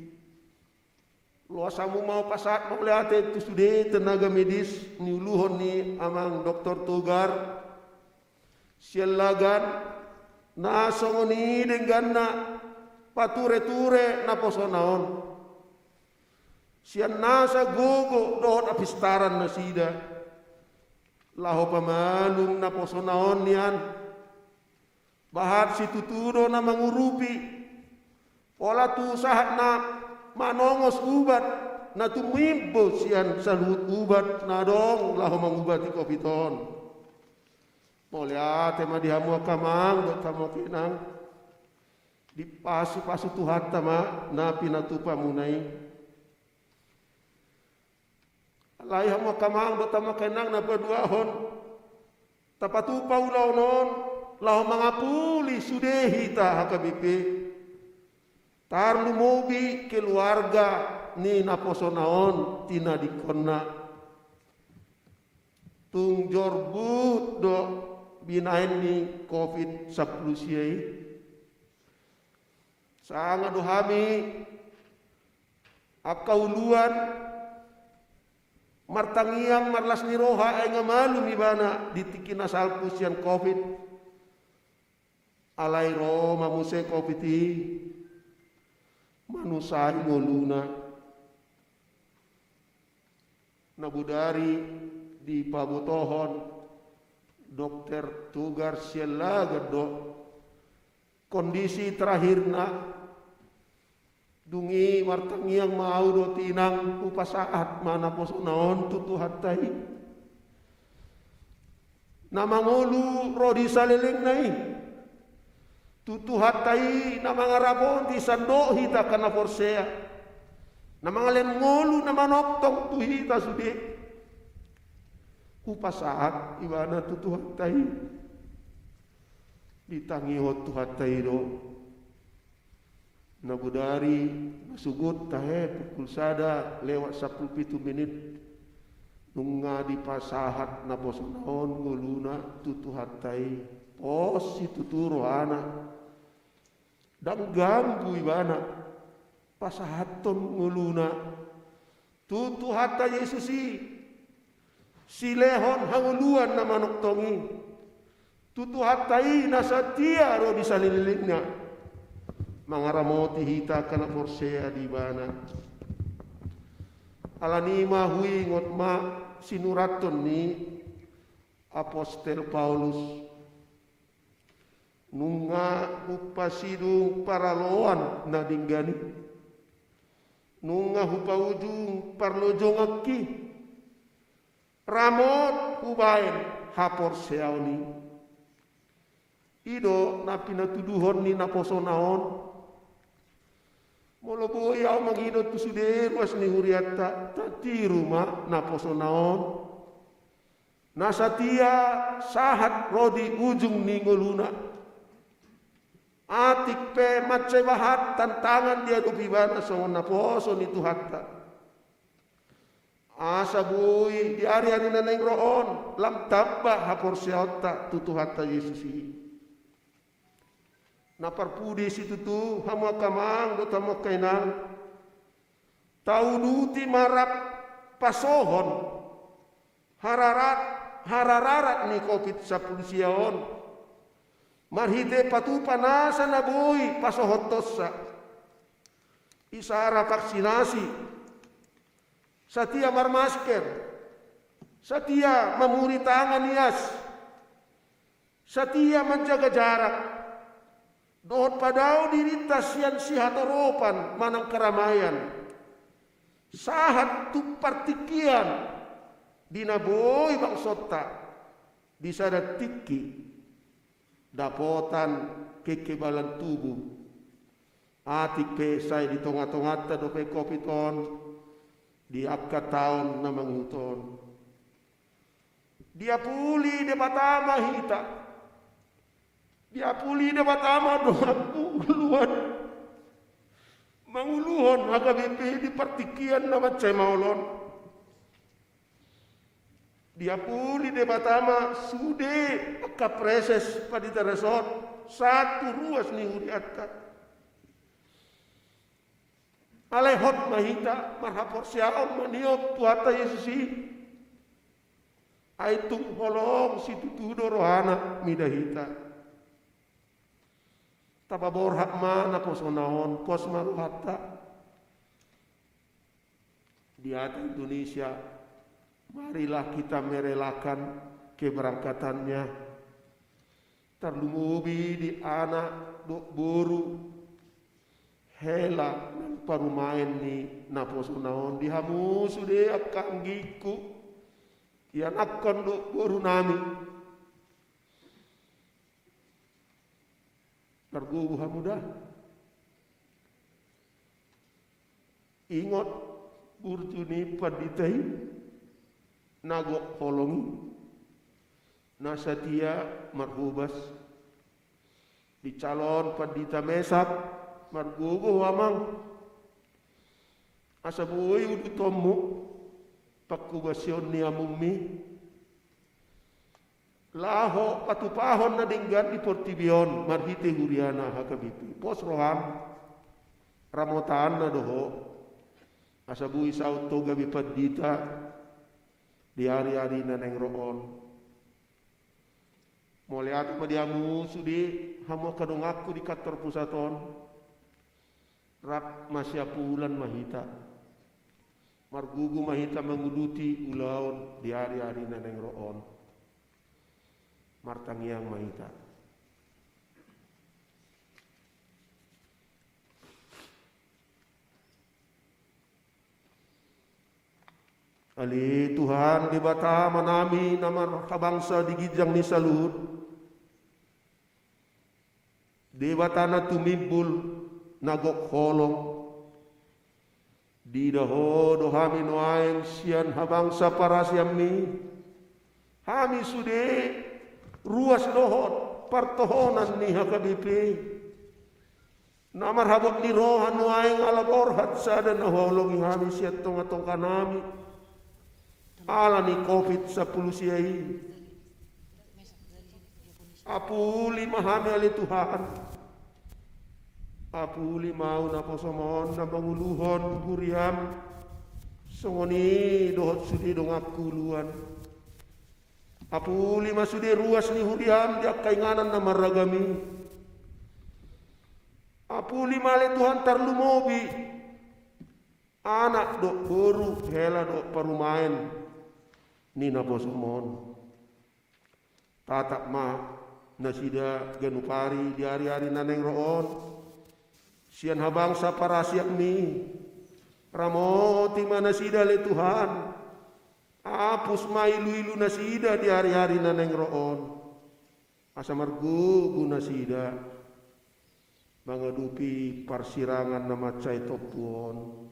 luasamu mau pasat mau lihat itu sudah tenaga medis ni uluhon ni amang Dr. Togar sialagan na songoni dengan na pature-ture na posonaon. Sian nasa gogo dohot apistaran na sida. Laho pamanung na posonaon niyan. Bahat si tuturo na mangurupi. Pola tu sahat na manongos ubat na tumimbo sian salut ubat na dong laho mangubati kopiton. Molia tema dihamu kamang do tamo kinang. Di pasu-pasu Tuhan tama na pinatupa munay. Alay hamo kamang do tama kenang na paduahon. Tapatupa ulaw non laho mga puli sudehi ta HKBP. Tar lumobi keluarga ni naposonaon tina dikonna. Tung jorbut do binain ni COVID-19 siya. Sanga dohami akauluan martangiang marlas ni roha ay ngamalu ibana ditikin asal pusian COVID alay ro mamuse COVID manusai ngoluna nabudari di pabotohon Dr. Togar sialaga do kondisi terakhirna dungi martangiang mau do tinang upasaat mana posonaon tutu hatai namangolu rodi saleleng nai tutu hatai namangarabon di sando hita kana forsea namangalen ngolu namanoktong tu hita sude upasaat ibana tutu hatai ditangihot tu hatai do nabudari masugut tahe pukul sada lewat 17 menit nunga di pasahat na posonaon nguluna tutu hatai pos si tuturo ana dan ganggu ibana pasahaton nguluna tutu hatai Yesusi si lehon hanguluan na manoktongi tutu hatai nasatia ro di salililingna mangaramoti hita kana forsea di bana alanima hui ngot ma sinuraton ni Apostel Paulus nunga upasidung paraloan na dinggani nunga hupaujung parlojong akki ramot ubain hapor seauni ido na pinatuduhon ni naposonaon Molo boy au mangidot tu suder was ni huriatta tatiru ma naposo naon. Nasatia sahat rodi ujung ningoluna. Atik pe macai bahat tantangan dia dupibana songon naposo ni tuhatta. Asa boy di hari-hari naneng roon lam tabba hapor siaota tutuhatta Yesusi. Naparpudi situ tu hamu kamang do tamo kainang tau duti marap pasohon hararat ni COVID-10 siaon marhite patu panasa na boy pasohon tossa isara vaksinasi satia marmasker satia mamuri tangan nias satia menjaga jarak. Dohot padao dirita sian sihatoropan manang keramaian. Sahat tu partikian dinaboy bang sota disada tiki dapotan kekebalan tubuh. Atik pesai di tonga-tongata dope kopiton di apka tahun na manguton. Dia puli de batama hita. Dia puli de batama doa uluan. Manguluhon HKBP di partikian nama cemaolon. Dia puli de batama sude kapreses padita resort satu ruas ni huriatka. Alehot mahita marhapor siaon maniop tuata Yesusi. Aitung holong situ tudo rohana midahita. Tababor hak mana posonaon pos maruhata di atas Indonesia. Marilah kita merelakan keberangkatannya. Terlumubi di anak dok boru hela parumain ni naposonaon dihamu sude akang giku yang akan dok boru nami. Tergubuh mudah. Ingot burjuni paditai nagok holongi nasatia marhubas di calon padita mesak margubuh amang asabuy udu tomu pakubasyon ni amumi laho patupahon na dinggan di Portibion marhite huriana HKBP pos roham ramotaan na doho asabu isaw to gabi padita di hari-hari na neng roon moliat madiamu sudi hamo kadongakku di kantor pusaton rak masyapulan mahita margugu mahita menguduti ulaon di hari-hari na neng roon martangiang mahita. Ali Tuhan di bata manami namar kabangsa di gijang ni salut. Di bata na tumimbul nagok holong. Di daho dohami noaeng sian habangsa para siami. Hami sude ruas dohot partohonan ni HKBP namar habot ni rohan nuaing alabor hatsada na holong hami siat tong kanami ala ni COVID-10 siai apuli mahami ali Tuhan apuli mau na posomon na manguluhon huriam songoni dohot sudi dongakuluan apuli masude ruas ni huriam dia kainganan na maragami. Apuli male Tuhan tarlumobi. Anak dok boru hela dok parumain ni nabosomon. Tatak ma nasida ganupari di hari-hari naneng roon. Sian habangsa parasiak ni. Ramoti mana sida le Tuhan. Apus mailu-ilu nasida di hari-hari naneng roon. Asa margugu nasida. mengedupi persirangan nama cai topuon.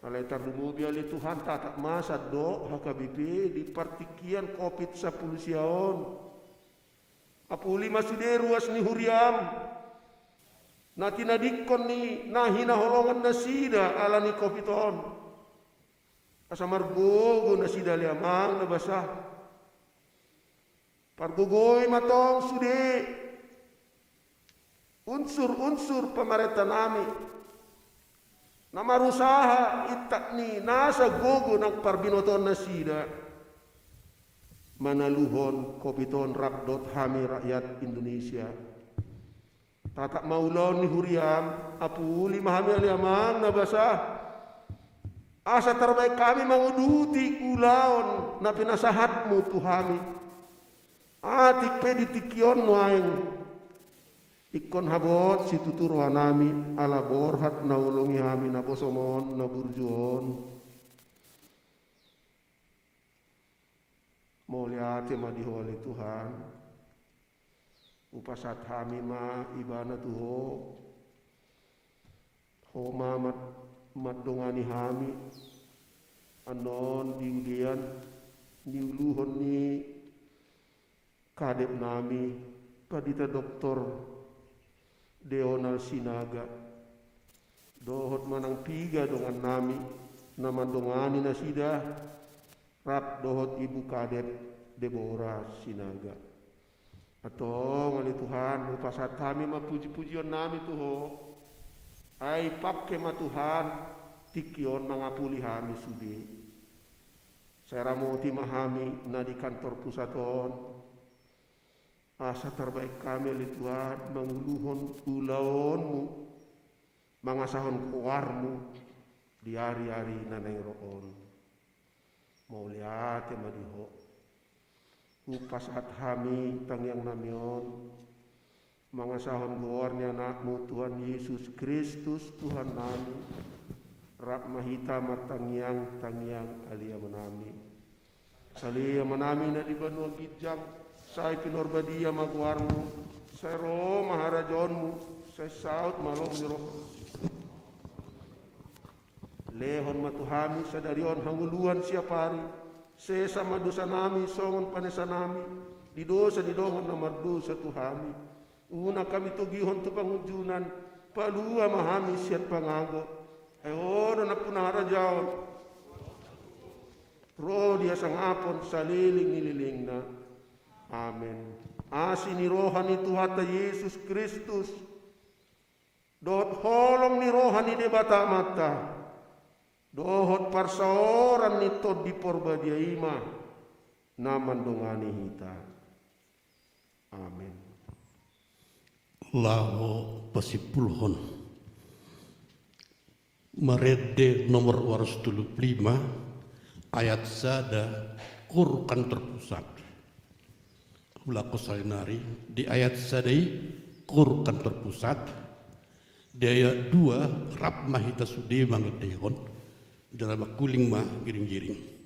Alaitar dumubi ali Tuhan tak masa do HKBP di partikian COVID 10 siaon. Apuli masude ruas ni huriam. Nati nadikon ni nahina holongan nasida ala ni COVID on. Asa margogo nasida liamang na basah. Pargogoy matong sude. Unsur-unsur pemerintah nami na marusaha itak ni nasa gogo ng parbinoton na sida manaluhon kopiton rakdot hami rakyat Indonesia tatak maulon ni huriam apuli mahami aliamang na basah asa terbaik kami menguduti ulaon na pinasahatmu Tuhami atik peditikion waeng ikon habot si tuturuan nami ala borhat na ulungi hami na bosomon na burjuon. Mauliati madiholi Tuhan. Upasat hami ma ibana tuho. Homa madongani hami. Anon diudian niuluhon ni kadep nami padita doktor Deonal Sinaga dohot manang piga dengan nami naman dongani na sida rap dohot ibu kadep Deborah Sinaga atau ngali Tuhan upasat kami mapuji-pujian nami tuho ay pakke ma Tuhan tikion mangapuli hami sudi saya ramoti mahami na di kantor pusaton asa terbaik kami li Tuhan manguluhon ulaonmu mangasahon kuarmu di hari-hari nanay roon mau lihat ya madiho upasat hami tangyang namion mangasahon kuarnya anakmu Tuhan Yesus Kristus Tuhan nami rak mahita matangyang alia menami salia menami na di Banua Gijang saya pinorbadia magwarmu, saya roh maharajonmu, saya saut malong niro. Lehon matuhami sadarion hanguluan siapari, saya sama dosa nami songon panesa nami, di dosa di dongon nomor dosa tuhami. Una kami tugihon tu pangujunan, palua mahami siat pangago. Ayo na punara jaon. Roh dia sang apon saliling nililing na. Amin. Asini rohani Tuhan Yesus Kristus. Dot holong ni rohani de bata mata. Dohot parsaoran ni tod di porbadia ima. Naman dongani hita. Amin. Laho pasipulhon. Marede nomor 275 ayat sada Quran terpusat. Ulaku salinari di ayat sadai Quran terpusat di ayat 2 rap mahita sudi mangetehon dalam kuling mah giring-giring.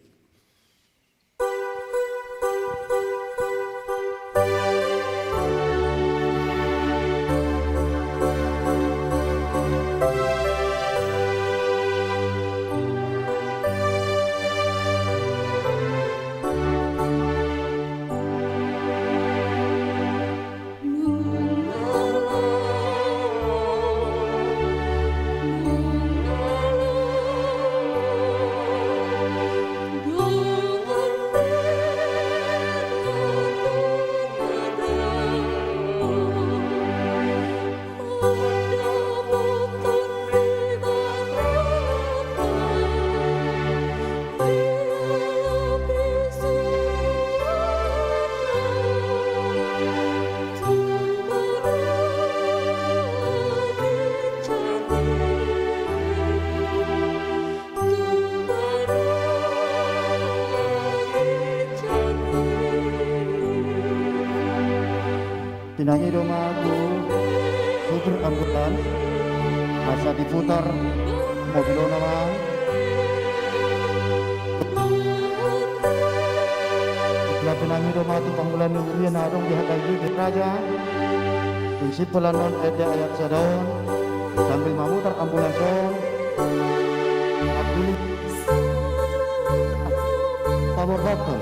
Tinangi domaku supir angkutan asa diputar mobil nama setelah tinangi domaku panggulan urian adong di hakai raja prinsip non ada ayat sadaon sambil memutar ambulansong Abdul Tabor Bakal.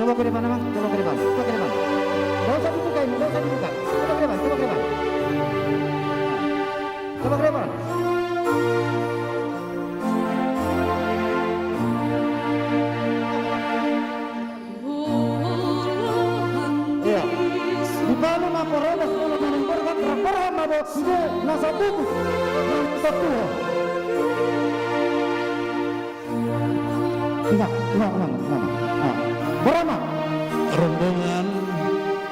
Coba ke depan, Bang. Coba ke depan. Coba ke depan. Gak usah dibuka ini, gak usah dibuka. Coba ke depan, coba ke depan. Coba ke depan. Iya. Di Palu Mapolres Solo menempatkan raporan mabok sudah nasa tubuh. Nasa tubuh. Enggak. Berapa? Rombongan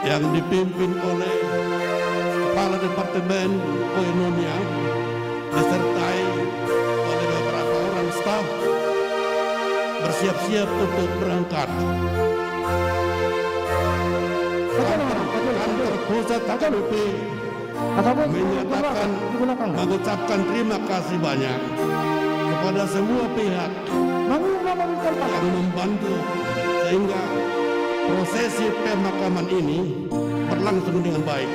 yang dipimpin oleh Kepala Departemen Koinonia disertai oleh beberapa orang staf bersiap-siap untuk berangkat. Kantor pusat HKBP menyatakan mengucapkan terima kasih banyak kepada semua pihak yang membantu sehingga prosesi pemakaman ini berlangsung dengan baik.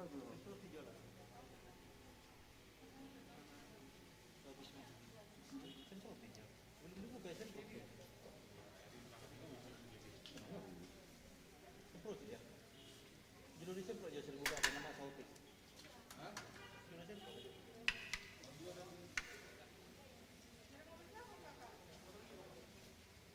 Belum